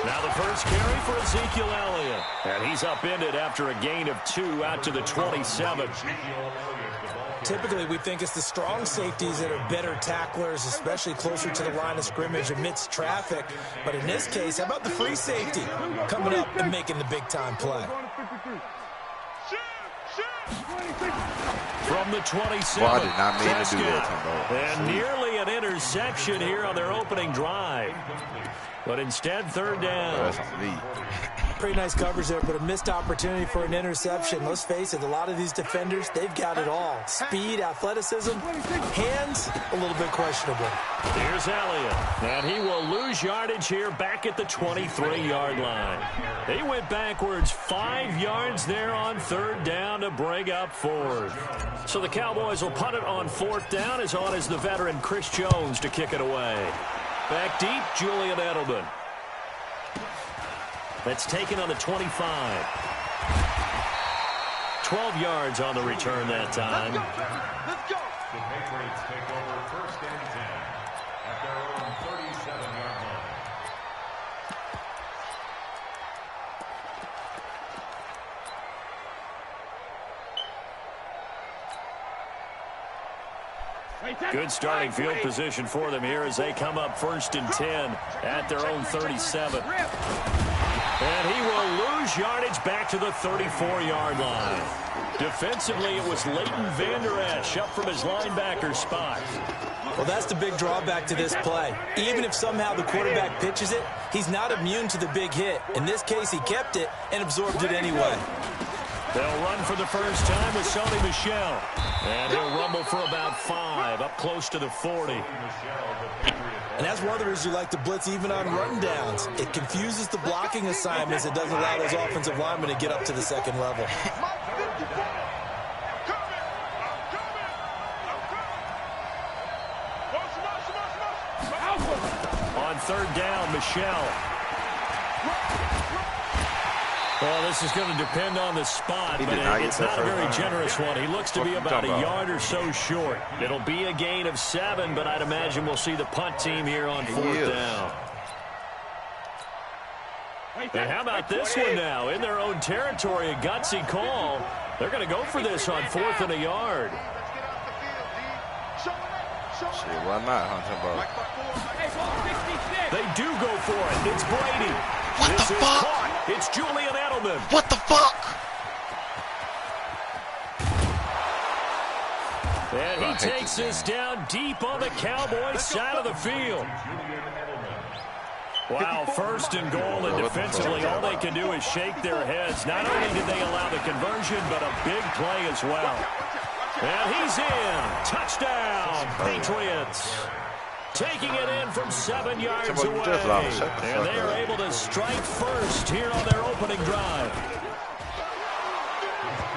Now the first carry for Ezekiel Elliott. And he's upended after a gain of 2 out to the 27. Typically, we think it's the strong safeties that are better tacklers, especially closer to the line of scrimmage amidst traffic. But in this case, how about the free safety coming up and making the big-time play? From the 27. Well, I did not mean to do that. And nearly an interception here on their opening drive. But instead, third down. That's me. Pretty nice coverage there, but a missed opportunity for an interception. Let's face it, a lot of these defenders, they've got it all. Speed, athleticism, hands, a little bit questionable. Here's Elliott, and he will lose yardage here back at the 23-yard line. They went backwards 5 yards there on third down to bring up fourth. So the Cowboys will punt it on fourth down, as on is the veteran Chris Jones to kick it away. Back deep, Julian Edelman. That's taken on the 25. 12 yards on the return that time. Let's go. The Patriots take over first and 10 at their own 37-yard line. Good starting field position for them here as they come up first and 10 at their own 37. And he will lose yardage back to the 34-yard line. Defensively, it was Leighton Vander Esch up from his linebacker spot. Well, that's the big drawback to this play. Even if somehow the quarterback pitches it, he's not immune to the big hit. In this case, he kept it and absorbed it anyway. They'll run for the first time with Sony Michel. And he'll rumble for about 5, up close to the 40. And that's one of the reasons you like to blitz even on run downs. It confuses the blocking assignments. It doesn't allow those offensive linemen to get up to the second level. On third down, Michel. Well, this is going to depend on the spot, but it's not a very generous one. He looks to be about a yard or so short. It'll be a gain of 7, but I'd imagine we'll see the punt team here on fourth down. And how about this one now? In their own territory, a gutsy call. They're going to go for this on 4th and a yard. Shit, why not, Hunter? They do go for it. It's Brady. What this the is fuck? Caught. It's Julian Edelman. What the fuck? And he takes this down deep on the Cowboys side of the field. Wow, first and goal, and defensively all they can do is shake their heads. Not only did they allow the conversion, but a big play as well. And he's in. Touchdown, Patriots. Taking it in from 7 yards away. And they are able to strike first here on their opening drive.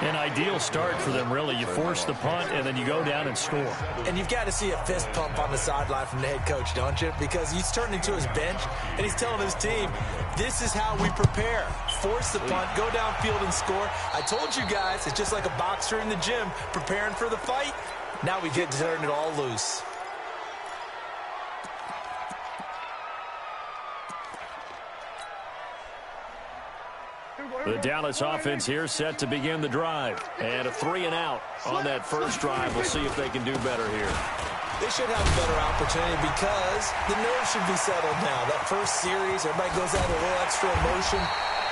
An ideal start for them, really. You force the punt, and then you go down and score. And you've got to see a fist pump on the sideline from the head coach, don't you? Because he's turning to his bench, and he's telling his team, this is how we prepare. Force the punt, go downfield and score. I told you guys, it's just like a boxer in the gym preparing for the fight. Now we get to turn it all loose. The Dallas offense here set to begin the drive. And a 3-and-out on that first drive. We'll see if they can do better here. They should have a better opportunity because the nerves should be settled now. That first series, everybody goes out with a little extra emotion.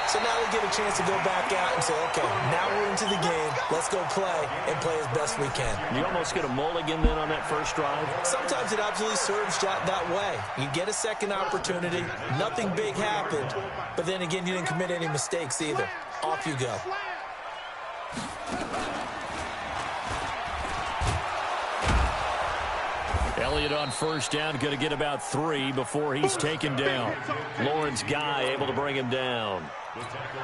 So now they get a chance to go back out and say, okay, now we're into the game. Let's go play and play as best we can. You almost get a mulligan then on that first drive? Sometimes it absolutely serves that way. You get a second opportunity. Nothing big happened. But then again, you didn't commit any mistakes either. Off you go. Elliott on first down, going to get about 3 before he's taken down. Lawrence Guy able to bring him down.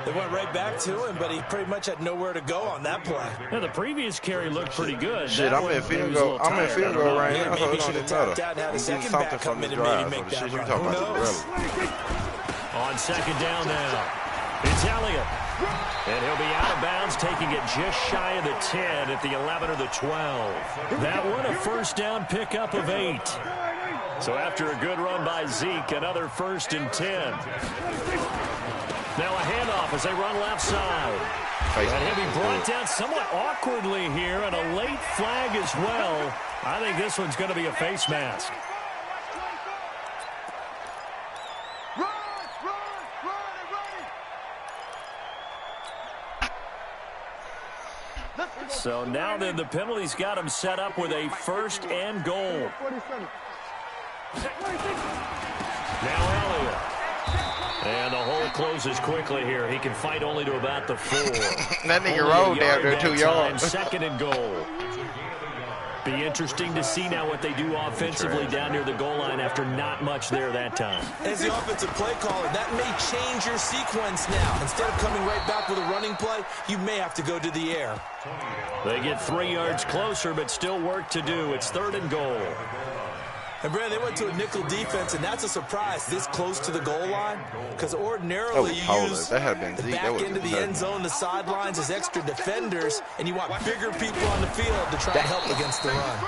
They went right back to him, but he pretty much had nowhere to go on that play. Yeah, the previous carry looked pretty good. Shit, I'm in field goal. I'm in field goal right now. Maybe should have tapped out and had a second back come in and maybe make that run. Who knows? On second down now, it's Elliott. And he'll be out of bounds, taking it just shy of the 10 at the 11 or the 12. That one a first down pickup of 8. So after a good run by Zeke, another 1st and 10. Now a handoff as they run left side. And he'll be brought down somewhat awkwardly here, and a late flag as well. I think this one's going to be a face mask. So now then the penalty's got him set up with a 1st and goal. Now Elliott. And the hole closes quickly here. He can fight only to about the 4. That nigga rolled down there 2 yards. 2nd and goal. Be interesting to see now what they do offensively down near the goal line after not much there that time. As the offensive play caller, that may change your sequence now. Instead of coming right back with a running play, you may have to go to the air. They get 3 yards closer, but still work to do. It's 3rd and goal. And, Brandon, they went to a nickel defense, and that's a surprise this close to the goal line. Because ordinarily you use the back end of the end zone, the sidelines as extra defenders, and you want bigger people on the field to try and help against the run.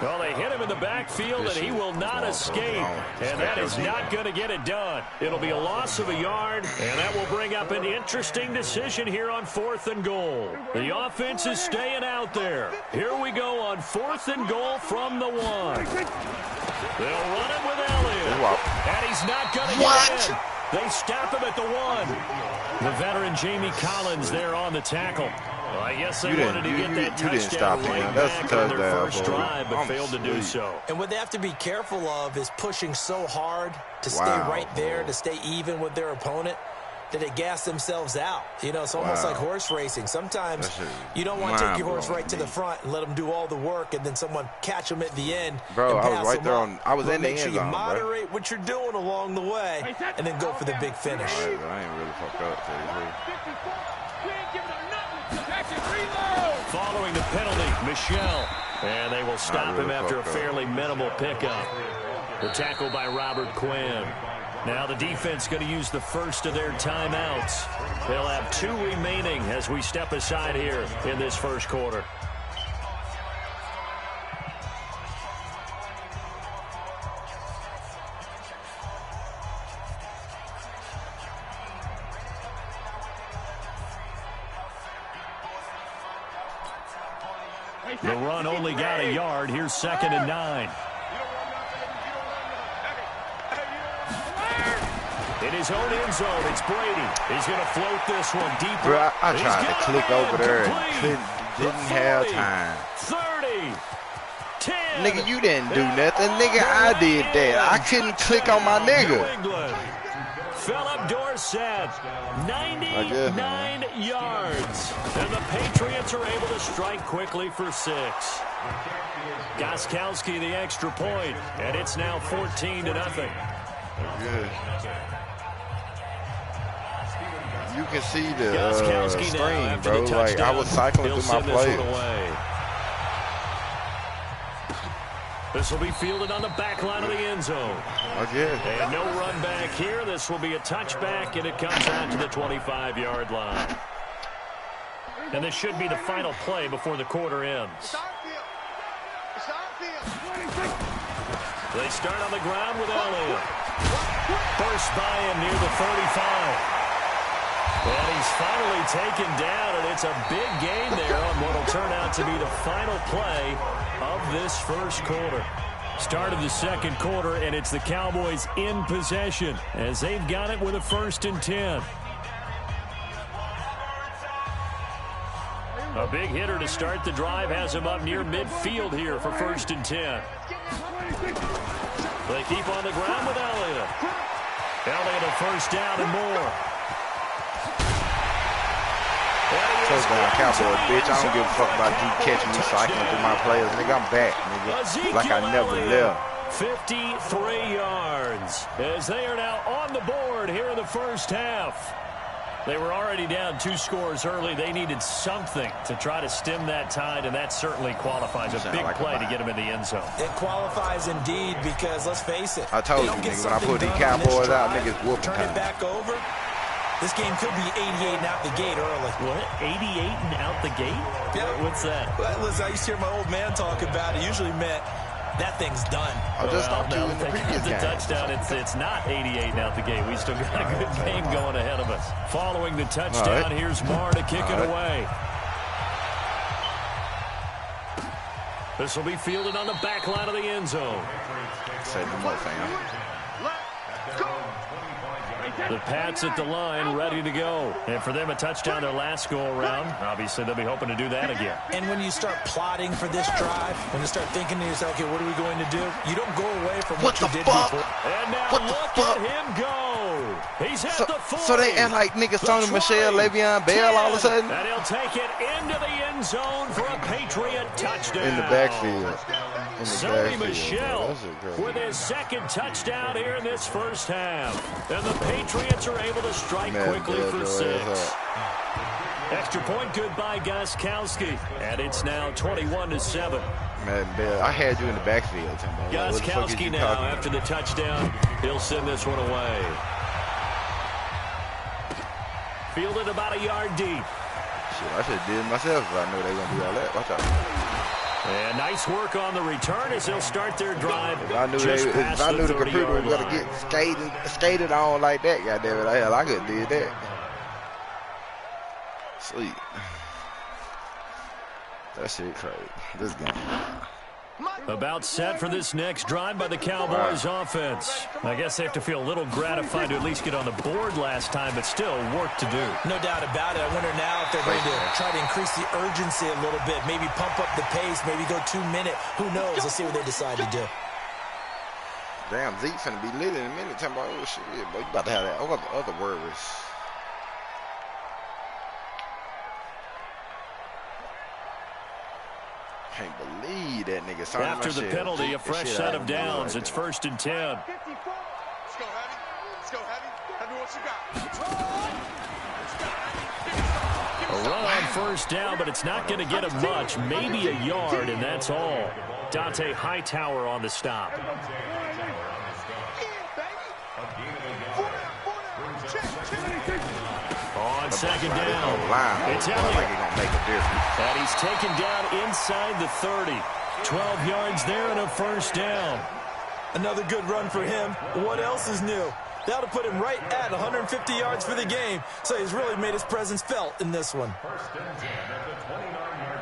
Well, they hit him in the backfield, and he will not escape. And that is not going to get it done. It'll be a loss of a yard, and that will bring up an interesting decision here on 4th and goal. The offense is staying out there. Here we go on 4th and goal from the 1. They'll run it with Elliott. And he's not going to get in. They stop him at the 1. The veteran Jamie Collins there on the tackle. Well, I guess they wanted to get that touchdown right back on their first drive, but failed to do so. And what they have to be careful of is pushing so hard to stay right there, to stay even with their opponent, that they gas themselves out. You know, it's almost like horse racing. Sometimes you don't want to take your horse right to the front and let them do all the work, and then someone catch them at the end. Bro, and I was right there on. I was in the end zone. Make sure you moderate what you're doing along the way, and then go for the big finish. I ain't really fucked up. Following the penalty, Michelle. And they will stop him after a fairly minimal pickup. The tackle by Robert Quinn. Now the defense going to use the first of their timeouts. They'll have 2 remaining as we step aside here in this first quarter. The run only got a yard. Here's 2nd and 9. In his own end zone, it's Brady. He's going to float this one deeper. Bro, I tried to click over there and didn't have time. 30, 10. Nigga, you didn't do nothing. Nigga, I did that. I couldn't click on my nigga. Philip Dorsett, 99 yards. And the Patriots are able to strike quickly for 6. Gostkowski the extra point, and it's now 14-0. Good. You can see the screen, bro. Like, I was cycling through my plays. This will be fielded on the back line of the end zone. And no run back here. This will be a touchback, and it comes out to the 25-yard line. And this should be the final play before the quarter ends. They start on the ground with Elliott. First by him near the 35. And he's finally taken down, and it's a big gain there on what will turn out to be the final play of this first quarter. Start of the second quarter, and it's the Cowboys in possession as they've got it with a 1st and 10. A big hitter to start the drive has him up near midfield here for 1st and 10. They keep on the ground with Elliott. Elliott a first down and more. Touchdown, Cowboy, bitch. I don't give a fuck about you catching me cycling through my players. Nigga, I'm back, nigga. Like I never left. 53 yards as they are now on the board here in the first half. They were already down 2 scores early. They needed something to try to stem that tide, and that certainly qualifies. A big play to get them in the end zone. It qualifies indeed because, let's face it, I told you, nigga, when I put these Cowboys out, niggas whooping turn it back over. This game could be 88 and out the gate early. What? 88 and out the gate? Yeah. What's that? Well, listen, I used to hear my old man talk about it. Usually meant that thing's done. I just talked to you in the previous the game. touchdown, it's not 88 and out the gate. We still got a good game going ahead of us. Following the touchdown, here's Marr to kick it away. This will be fielded on the back line of the end zone. Say no more, fam. The Pats at the line, ready to go. And for them, a touchdown their last go-around. Obviously, they'll be hoping to do that again. And when you start plotting for this drive, when you start thinking to yourself, okay, what are we going to do? You don't go away from what you did before. And now look at him go. He's at the 40. So they act like niggas Tony Michelle, Le'Veon Bell all of a sudden? And he'll take it into the end zone for a Patriot touchdown. In the backfield. Sony Michel with his second touchdown here in this first half. And the Patriots are able to strike quickly for 6. Extra point good by Gostkowski. And it's now 21-7. Man, I had you in the backfield. Gostkowski now after the touchdown. He'll send this one away. Fielded about a yard deep. Shit, I should have did it myself if I knew they were going to do all that. Watch out. And nice work on the return as they'll start their drive. If I knew the computer was going to get skated on like that, goddamn it, hell, I could have did that. Sweet. That shit crazy. This game. About set for this next drive by the Cowboys offense. I guess they have to feel a little gratified to at least get on the board last time, but still work to do. No doubt about it. I wonder now if they're going to try to increase the urgency a little bit, maybe pump up the pace, maybe go 2-minute. Who knows? Let's see what they decide to do. Damn, Zeke finna be lit in a minute. Talking about, oh shit, boy, you about to have that. What the other word was? Can't believe that nigga. After the penalty, a fresh set of downs. It's 1st and 10. Let's go, Heavy. Let's go, Heavy. Heavy, what you got? A run on first down, but it's not going to get him much. Maybe a yard, and that's all. Dante Hightower on the stop. On second down, it's Elliott. And he's taken down inside the 30. 12 yards there and a first down. Another good run for him. What else is new? That'll put him right at 150 yards for the game. So he's really made his presence felt in this one. First and 10 at the 29-yard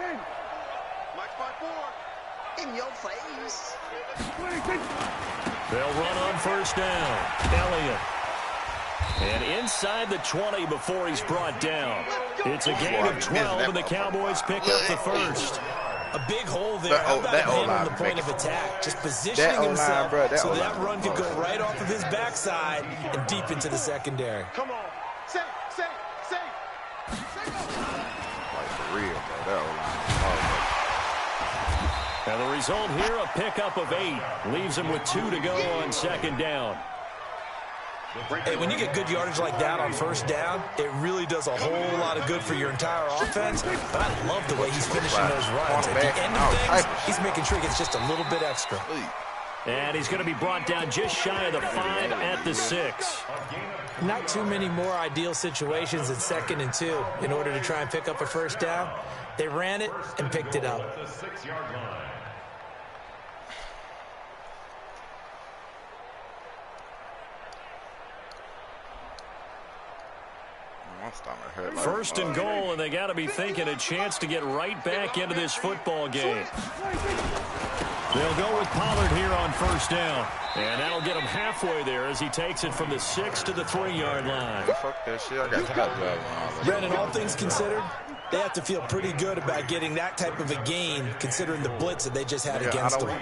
line. Mike 5-4. In your face. They'll run on first down. Elliott. And inside the 20 before he's brought down. It's a gain of 12, and the Cowboys pick up the first. A big hole there. How about him on the point of attack? Just positioning himself so that run could go right off of his backside and deep into the secondary. Come on. Say. Like for real, bro. That O-line. And the result here, a pickup of 8. Leaves him with 2 to go on second down. Hey, when you get good yardage like that on first down, it really does a whole lot of good for your entire offense. But I love the way he's finishing those runs. At the end of things, he's making sure he gets just a little bit extra. And he's going to be brought down just shy of the 5 at the 6. Not too many more ideal situations in 2nd and 2 in order to try and pick up a first down. They ran it and picked it up. The 6-yard line. First and goal, and they got to be thinking a chance to get right back into this football game. They'll go with Pollard here on first down. And that'll get him halfway there as he takes it from the 6 to the 3-yard line. Fuck that shit. I got top. Brandon, all things considered, they have to feel pretty good about getting that type of a gain considering the blitz that they just had against them.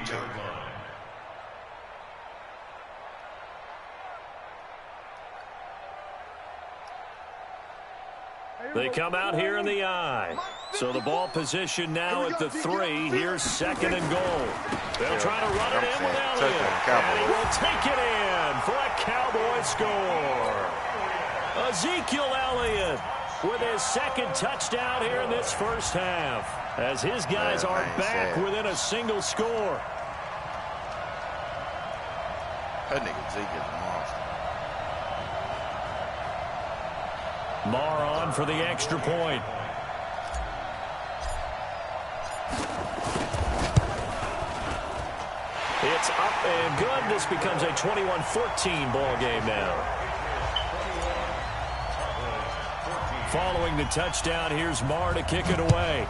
They come out here in the I. So the ball position now at the 3. Here's 2nd and goal. They'll try to run it in with Elliott. And he will take it in for a Cowboy score. Ezekiel Elliott with his 2nd touchdown here in this first half. As his guys are back within a single score. That nigga Zeke is a monster. Marr on for the extra point. It's up and good. This becomes a 21-14 ball game now. Following the touchdown, here's Marr to kick it away.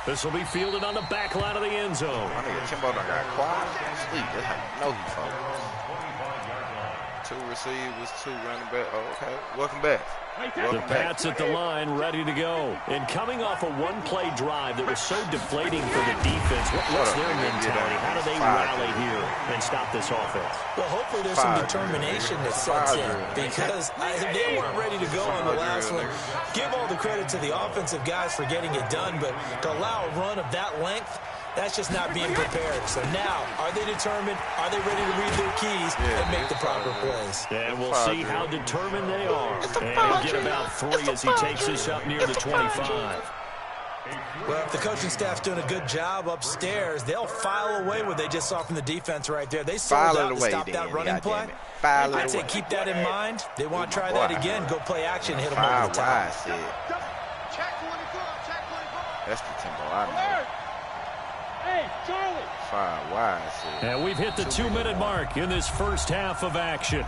This will be fielded on the back line of the end zone. My nigga Timbo done got quiet. Sleep. That's how you know he focused. 2 receivers, 2 running back. Oh, okay. Welcome back. The Pats at the line, ready to go. And coming off a one-play drive that was so deflating for the defense, what's their mentality? How do they rally here and stop this offense? Well, hopefully there's some determination that sets in, because they weren't ready to go on the last one. Give all the credit to the offensive guys for getting it done, but to allow a run of that length, that's just not being prepared. So now, are they determined? Are they ready to read their keys and make the proper plays? And we'll see how determined they are. And he'll get about 3 as he takes this up near the 25. Well, if the coaching staff's doing a good job upstairs, they'll file away what they just saw from the defense right there. They sold out to stop that running play. I'd say keep that in mind. They want to try that again. Go play action, hit them over the top. That's the tempo I know. 5 wide. And we've hit the 2-minute mark in this first half of action.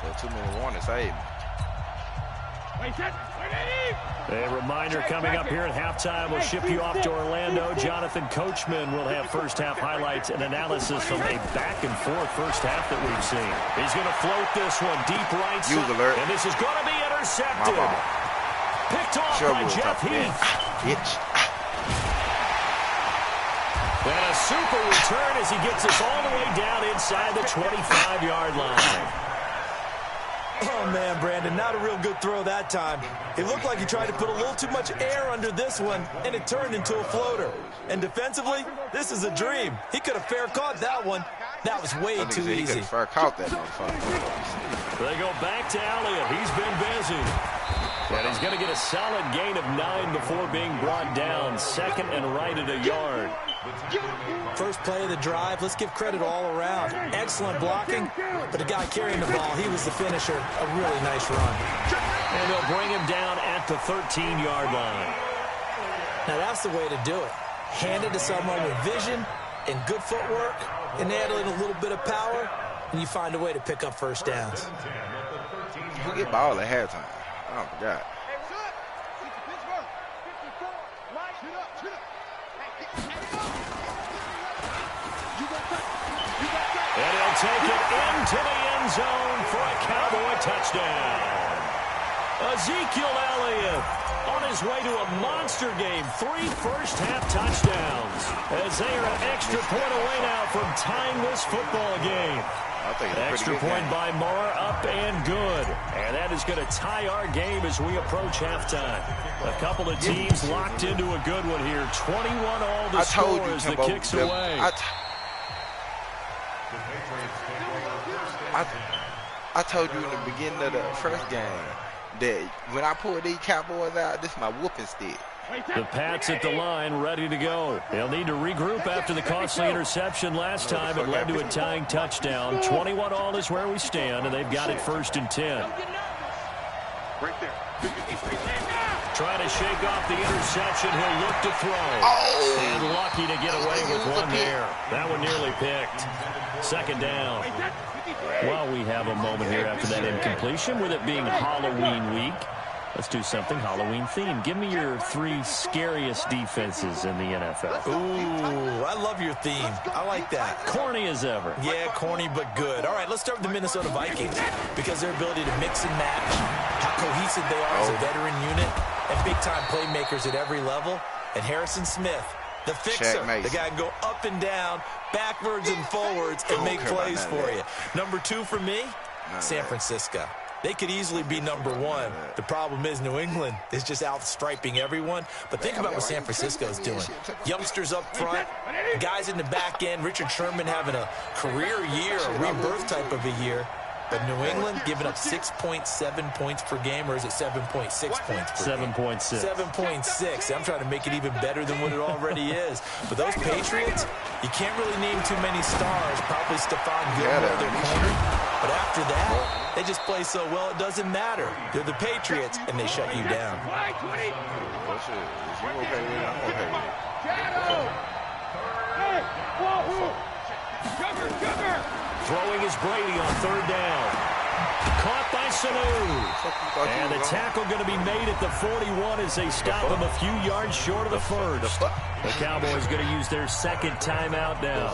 The 2-minute warning saved me. A reminder coming up here at halftime. We'll ship you off to Orlando. Jonathan Coachman will have first half highlights and analysis from a back-and-forth first half that we've seen. He's going to float this one deep right side. And this is going to be intercepted. Picked off by Jeff Heath. And a super return as he gets us all the way down inside the 25-yard line. Oh, man, Brandon, not a real good throw that time. It looked like he tried to put a little too much air under this one, and it turned into a floater. And defensively, this is a dream. He could have fair caught that one. That was way too easy. He could have fair caught that motherfucker. They go back to Elliott. He's been busy. And he's going to get a solid gain of 9 before being brought down. Second and right at a yard. First play of the drive. Let's give credit all around. Excellent blocking, but the guy carrying the ball, he was the finisher. A really nice run. And they'll bring him down at the 13-yard line. Now that's the way to do it. Hand it to someone with vision and good footwork, and add in a little bit of power, and you find a way to pick up first downs. Who get ball at halftime? I forgot. And he'll take it into the end zone for a Cowboy touchdown. Ezekiel Elliott on his way to a monster game. 3 first-half touchdowns as they are an extra point away now from tying this football game. Extra point by Marr, up and good. And that is going to tie our game as we approach halftime. A couple of teams locked into a good one here. 21 all the score as the kicks away. I told you in the beginning of the first game that when I pull these Cowboys out, this is my whooping stick. The Pats at the line, ready to go. They'll need to regroup after the costly interception last time. It led to a tying touchdown. 21 all is where we stand, and they've got it 1st and 10. Trying to shake off the interception. He'll look to throw. And lucky to get away with one there. That one nearly picked. 2nd down. Well, we have a moment here after that incompletion, with it being Halloween week. Let's do something Halloween themed. Give me your 3 scariest defenses in the NFL. Ooh, I love your theme. I like that. Corny as ever. Yeah, corny but good. All right, let's start with the Minnesota Vikings, because their ability to mix and match, how cohesive they are as a veteran unit, and big-time playmakers at every level. And Harrison Smith, the fixer, the guy can go up and down, backwards and forwards, and make plays for you. Number 2 for me, San Francisco. They could easily be number 1. The problem is New England is just outstriping everyone. But think about what San Francisco's doing. Youngsters up front, guys in the back end, Richard Sherman having a career year, a rebirth type of a year. But New England giving up 6.7 points per game, or is it 7.6 points per game? 7.6. 7.6. I'm trying to make it even better than what it already is. But those Patriots, you can't really name too many stars. Probably Stephon Gilmore, their corner. But after that, they just play so well it doesn't matter. They're the Patriots, and they shut you down. What's it? Is you okay with it? I'm okay with it. Throwing is Brady on third down. Caught by Sanu. And the tackle going to be made at the 41 as they stop him a few yards short of the first. The Cowboys going to use their second timeout now,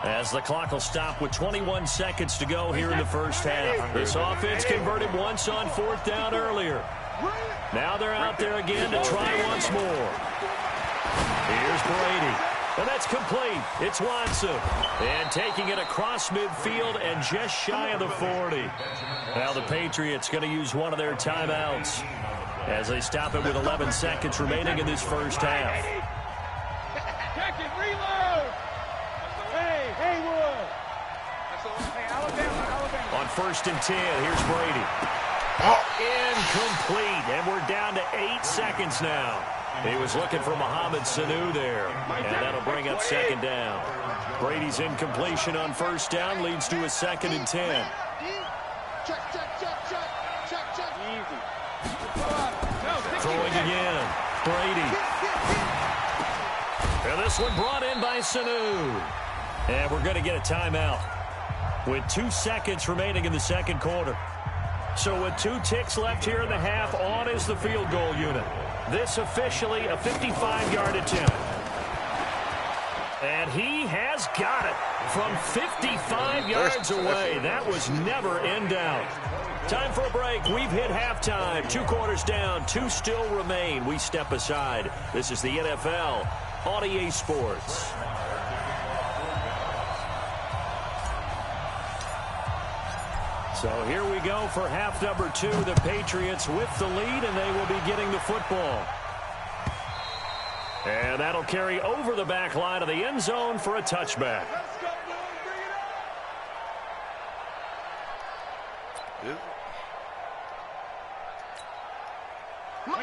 as the clock will stop with 21 seconds to go here in the first half. This offense converted once on fourth down earlier. Now they're out there again to try once more. Here's Brady. And that's complete. It's Watson. And taking it across midfield and just shy of the 40. Now the Patriots going to use one of their timeouts as they stop it with 11 seconds remaining in this first half. Check it, reload. Hey, Haywood. Hey, Alabama. On 1st and 10, here's Brady. Incomplete. And we're down to 8 seconds now. He was looking for Mohamed Sanu there, and that'll bring up second down. Brady's incompletion on first down leads to a 2nd and 10. Throwing again. Brady. And this one brought in by Sanu. And we're going to get a timeout with 2 seconds remaining in the second quarter. So with 2 ticks left here in the half, on is the field goal unit. This officially a 55-yard attempt. And he has got it from 55 yards away. That was never in doubt. Time for a break. We've hit halftime. 2 quarters down. 2 still remain. We step aside. This is the NFL on EA Sports. So here we go for half number 2. The Patriots with the lead, and they will be getting the football. And that'll carry over the back line of the end zone for a touchback.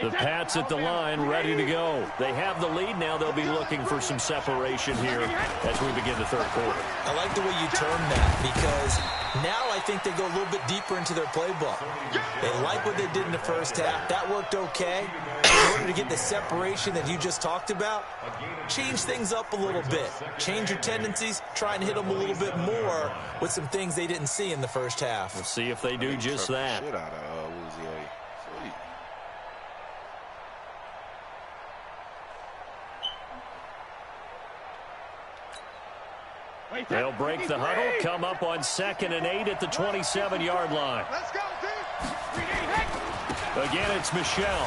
The Pats at the line, ready to go. They have the lead now. They'll be looking for some separation here as we begin the third quarter. I like the way you term that, because now I think they go a little bit deeper into their playbook. They like what they did in the first half. That worked okay. In order to get the separation that you just talked about, change things up a little bit. Change your tendencies. Try and hit them a little bit more with some things they didn't see in the first half. We'll see if they do just that. They'll break the huddle, come up on 2nd and 8 at the 27-yard line. Let's go, Again, it's Michel.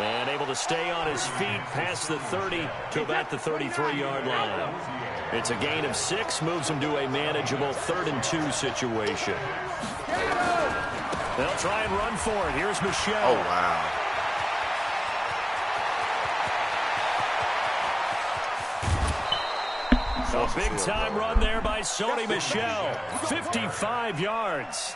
And able to stay on his feet past the 30 to about the 33-yard line. It's a gain of 6, moves him to a manageable 3rd and 2 situation. They'll try and run for it. Here's Michel. Oh, wow. A big-time run there by Sony Michel. 55 yards.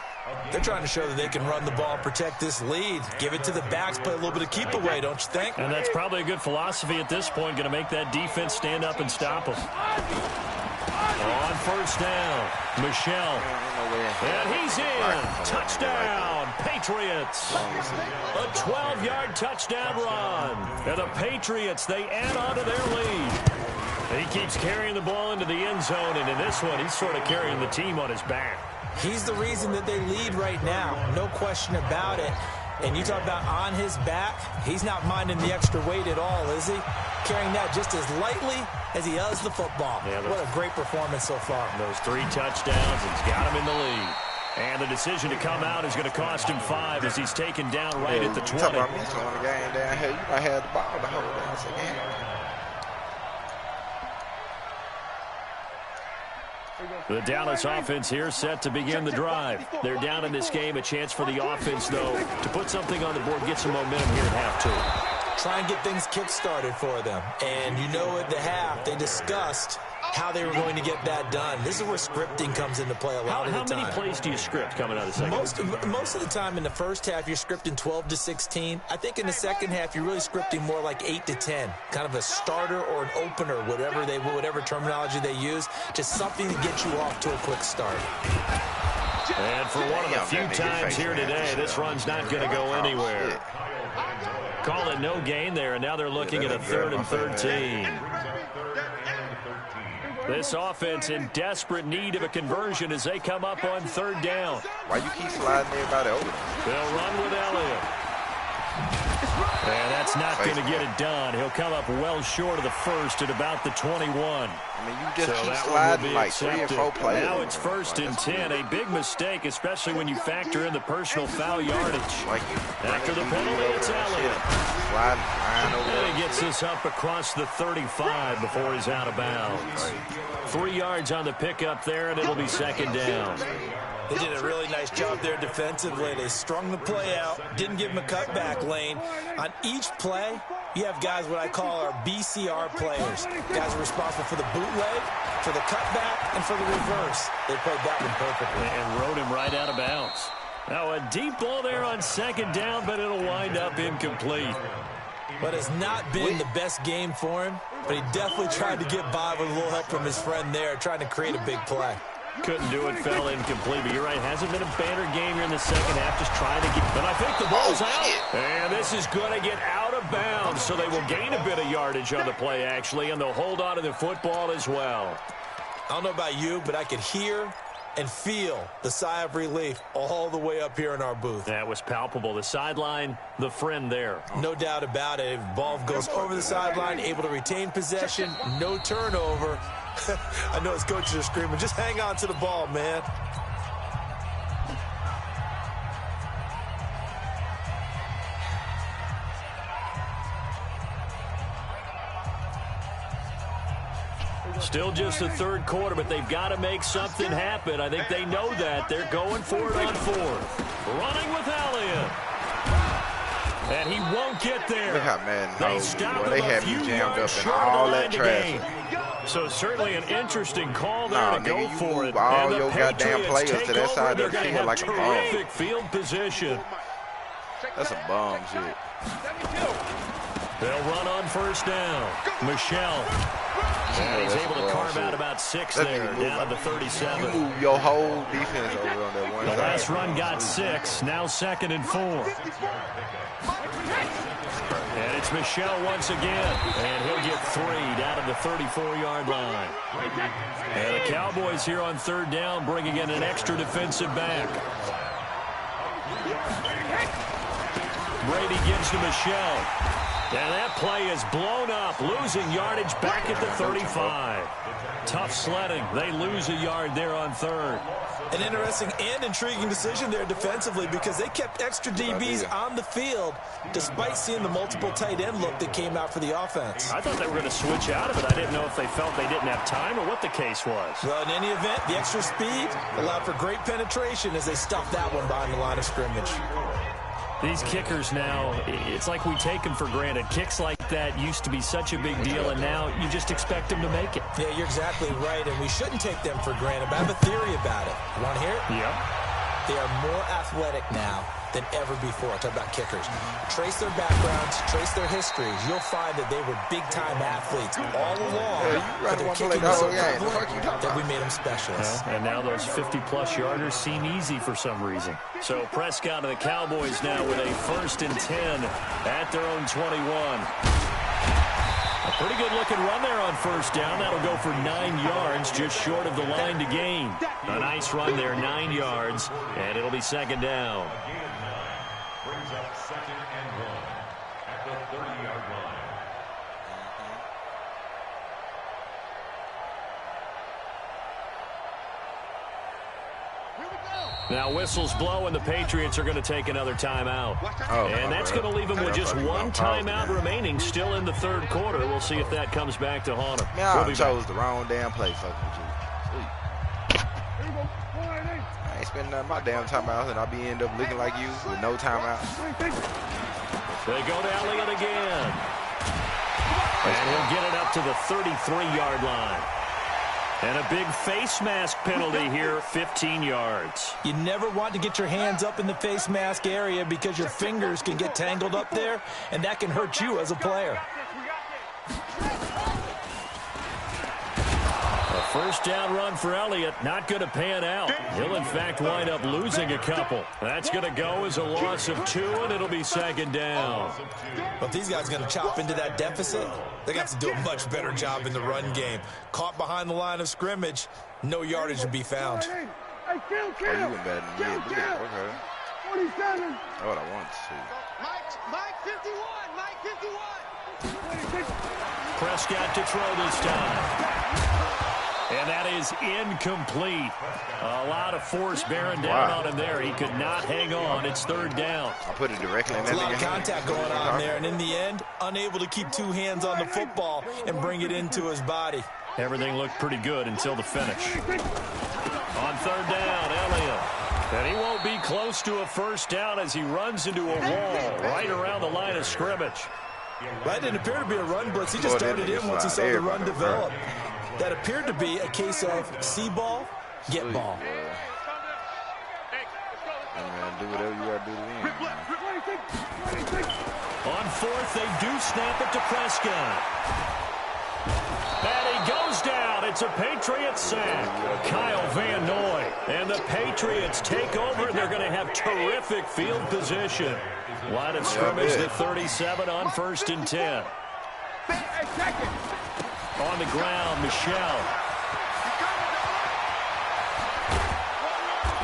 They're trying to show that they can run the ball, protect this lead. Give it to the backs, play a little bit of keep away, don't you think? And that's probably a good philosophy at this point, going to make that defense stand up and stop them. On first down, Michel. And he's in. Touchdown, Patriots. A 12-yard touchdown run. And the Patriots, they add on to their lead. He keeps carrying the ball into the end zone, and in this one, he's sort of carrying the team on his back. He's the reason that they lead right now, no question about it. And you talk about on his back, he's not minding the extra weight at all, is he? Carrying that just as lightly as he does the football. Yeah, what a great performance so far. Those 3 touchdowns, he's got him in the lead. And the decision to come out is going to cost him 5 as he's taken down right at the 20. Talk about me throwing the game down here. You might have the ball the whole damn second. The Dallas offense here set to begin the drive. They're down in this game. A chance for the offense, though, to put something on the board, get some momentum here at half 2. Try and get things kick-started for them. And you know at the half, they discussed how they were going to get that done. This is where scripting comes into play a lot of the time. How many plays do you script coming out of the second? Most of the time in the first half, you're scripting 12 to 16. I think in the second half, you're really scripting more like 8 to 10. Kind of a starter or an opener, whatever terminology they use. Just something to get you off to a quick start. And for one of the few times here today, this run's not going to go anywhere. Call it no gain there, and now they're looking at a 3rd and 13. This offense in desperate need of a conversion as they come up on 3rd down. Why you keep sliding everybody over? They'll run with Elliott. And that's not going to get it done. He'll come up well short of the first at about the 21. I mean, you just keep sliding like 3 or 4 plays. Now it's 1st and 10. A big mistake, especially when you factor in the personal foul yardage. After the penalty, it's Elliott. And he gets this up across the 35 before he's out of bounds. 3 yards on the pickup there, and it'll be 2nd down. They did a really nice job there defensively. They strung the play out, didn't give him a cutback lane. On each play, you have guys what I call our BCR players. Guys are responsible for the bootleg, for the cutback, and for the reverse. They played that one perfectly. And rode him right out of bounds. Now a deep ball there on 2nd down, but it'll wind up incomplete. But it's not been the best game for him, but he definitely tried to get by with a little help from his friend there, trying to create a big play. Couldn't do it, fell incomplete, but you're right, hasn't been a banner game here in the second half, just trying to get, but I think the ball's out. And this is going to get out of bounds, so they will gain a bit of yardage on the play, actually, and they'll hold on to the football as well. I don't know about you, but I could hear and feel the sigh of relief all the way up here in our booth. That was palpable. The sideline, the friend there. No doubt about it. If the ball goes over the sideline, able to retain possession, no turnover. I know his coaches are screaming, just hang on to the ball, man. Still just the 3rd quarter, but they've got to make something happen. I think they know that. They're going for it on 4th. Running with Elliott. And he won't get there. Look how man they stop him they a had few me jammed yards up short and all of the that line to traffic. So certainly an interesting call there to go nigga, for it. All and your the goddamn Patriots players to that side of the field like a bum. terrific field position. That's some bum shit. They'll run on 1st down. Michelle. And he's able to carve out about 6 there, down to the 37. You move your whole defense over on that one side. The last run got 6, now 2nd and 4. And it's Michelle once again, and he'll get 3 down to the 34-yard line. And the Cowboys here on 3rd down, bringing in an extra defensive back. Brady gives to Michelle. And that play is blown up, losing yardage back at the 35. Tough sledding. They lose a yard there on 3rd. An interesting and intriguing decision there defensively because they kept extra DBs on the field despite seeing the multiple tight end look that came out for the offense. I thought they were going to switch out of it. I didn't know if they felt they didn't have time or what the case was. Well, in any event, the extra speed allowed for great penetration as they stuffed that one behind the line of scrimmage. These kickers now, it's like we take them for granted. Kicks like that used to be such a big deal, and now you just expect them to make it. Yeah, you're exactly right, and we shouldn't take them for granted, but I have a theory about it. You want to hear it? Yep. They are more athletic now than ever before. Talk about kickers. Trace their backgrounds, trace their histories. You'll find that they were big-time athletes all along. But their kicking is so prevalent that we made them specialists. Well, and now those 50-plus yarders seem easy for some reason. So Prescott and the Cowboys now with a 1st and 10 at their own 21. A pretty good-looking run there on 1st down. That'll go for 9 yards, just short of the line to gain. A nice run there, 9 yards, and it'll be 2nd down. Brings up 2nd and 1 at the 30-yard line. Now whistles blow, and the Patriots are going to take another timeout. And that's going to leave them with just 1 timeout remaining still in the 3rd quarter. We'll see if that comes back to haunt them. Yeah, I chose the wrong damn play fucking with you. I ain't spending none of my damn timeouts, and I'll be end up looking like you with no timeout. They go to Elliott again. And he'll get it up to the 33-yard line. And a big face mask penalty here, 15 yards. You never want to get your hands up in the face mask area because your fingers can get tangled up there, and that can hurt you as a player. A first down run for Elliott, not going to pan out. He'll, in fact, wind up losing a couple. That's going to go as a loss of 2, and it'll be second down. But if these guys are going to chop into that deficit, they got to do a much better job in the run game. Caught behind the line of scrimmage, no yardage to be found. Oh, you went better than me. Okay. 47. That's what I wanted to see. Mike 51. Mike 51. Prescott to throw this time. And that is incomplete. A lot of force bearing down on him there. He could not hang on. It's third down. I put it directly in that There's a lot of contact going on there, and in the end, unable to keep 2 hands on the football and bring it into his body. Everything looked pretty good until the finish. On third down, Elliott. And he won't be close to a first down as he runs into a wall right around the line of scrimmage. That didn't appear to be a run blitz. He just started in once he saw the run develop. That appeared to be a case of see ball, get ball. And do whatever you got to do to win. On fourth, they do snap it to Prescott. And he goes down. It's a Patriots sack. Kyle Van Noy. And the Patriots take over. They're going to have terrific field position. Line of scrimmage to 37 on 1st and 10. On the ground, Michelle.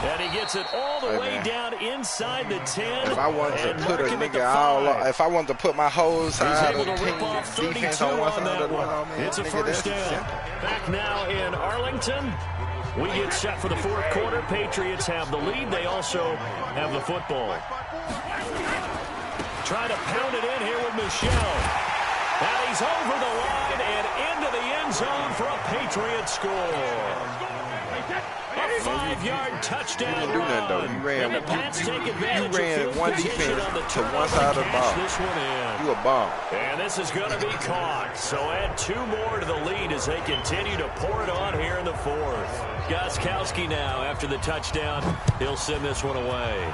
And he gets it all the way down inside the 10. If I wanted to put a nigga if I wanted to put my whole side of the team defense on one side of the one, it's a first down. Back now in Arlington. We get set for the 4th quarter. Patriots have the lead. They also have the football. Try to pound it in here with Michelle. And he's over the line and into the end zone for a Patriots score. A 5-yard touchdown run. And the Pats take advantage of one field position defense on the to one side of the ball. This one in. You a bomb. And this is going to be caught. So add 2 more to the lead as they continue to pour it on here in the 4th. Gostkowski now after the touchdown. He'll send this one away.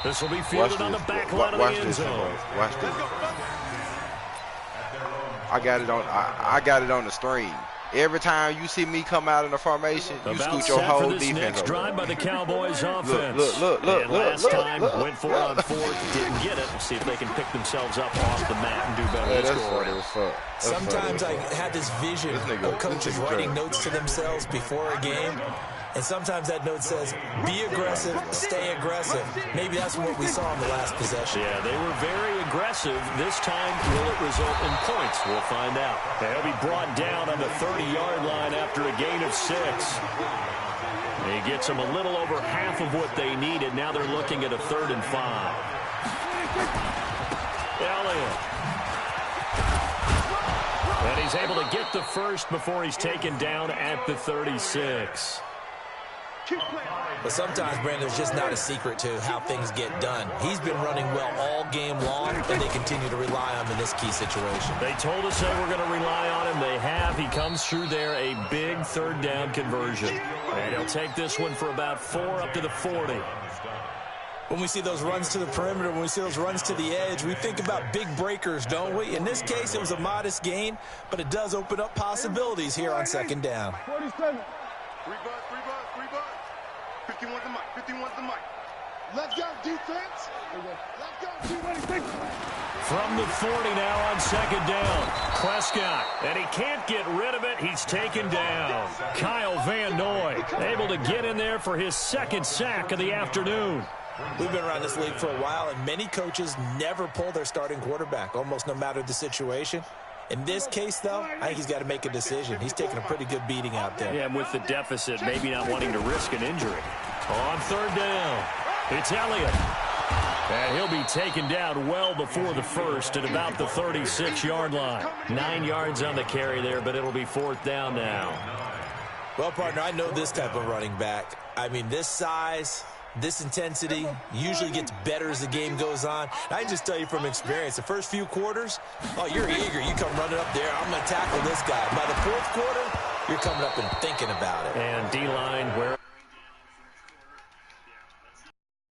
This will be fielded on the back line of the end zone. Watch this. I got it on the screen. Every time you see me come out in the formation, you scoot your whole defense next over. drive by the Cowboys offense. Look. Last time went for it on 4th, didn't get it. See if they can pick themselves up off the mat and do better this quarter. Sometimes I had this vision of coaches writing notes to themselves before a game. And sometimes that note says, be aggressive, stay aggressive. Maybe that's what we saw in the last possession. Yeah, they were very aggressive. This time, will it result in points? We'll find out. They'll be brought down on the 30-yard line after a gain of 6. He gets them a little over half of what they needed. Now they're looking at a 3rd and 5. Elliott. And he's able to get the first before he's taken down at the 36. But sometimes, Brandon, it's just not a secret to how things get done. He's been running well all game long, and they continue to rely on him in this key situation. They told us they were going to rely on him. They have. He comes through there, a big 3rd down conversion. And he'll take this one for about 4 up to the 40. When we see those runs to the perimeter, when we see those runs to the edge, we think about big breakers, don't we? In this case, it was a modest gain, but it does open up possibilities here on 2nd down. 47. 51's the mic. 51's the mic. Let's go, defense. Let's go, 26. From the 40 now on 2nd down. Prescott, and he can't get rid of it. He's taken down. Kyle Van Noy able to get in there for his 2nd sack of the afternoon. We've been around this league for a while, and many coaches never pull their starting quarterback, almost no matter the situation. In this case, though, I think he's got to make a decision. He's taking a pretty good beating out there. Yeah, with the deficit, maybe not wanting to risk an injury. On 3rd down, it's Elliott. And he'll be taken down well before the first at about the 36-yard line. 9 yards on the carry there, but it'll be 4th down now. Well, partner, I know this type of running back. I mean, this size, This intensity usually gets better as the game goes on. I can just tell you from experience, the first few quarters, oh, you're eager. You come running up there. I'm going to tackle this guy. By the fourth quarter, you're coming up and thinking about it. And D-line, where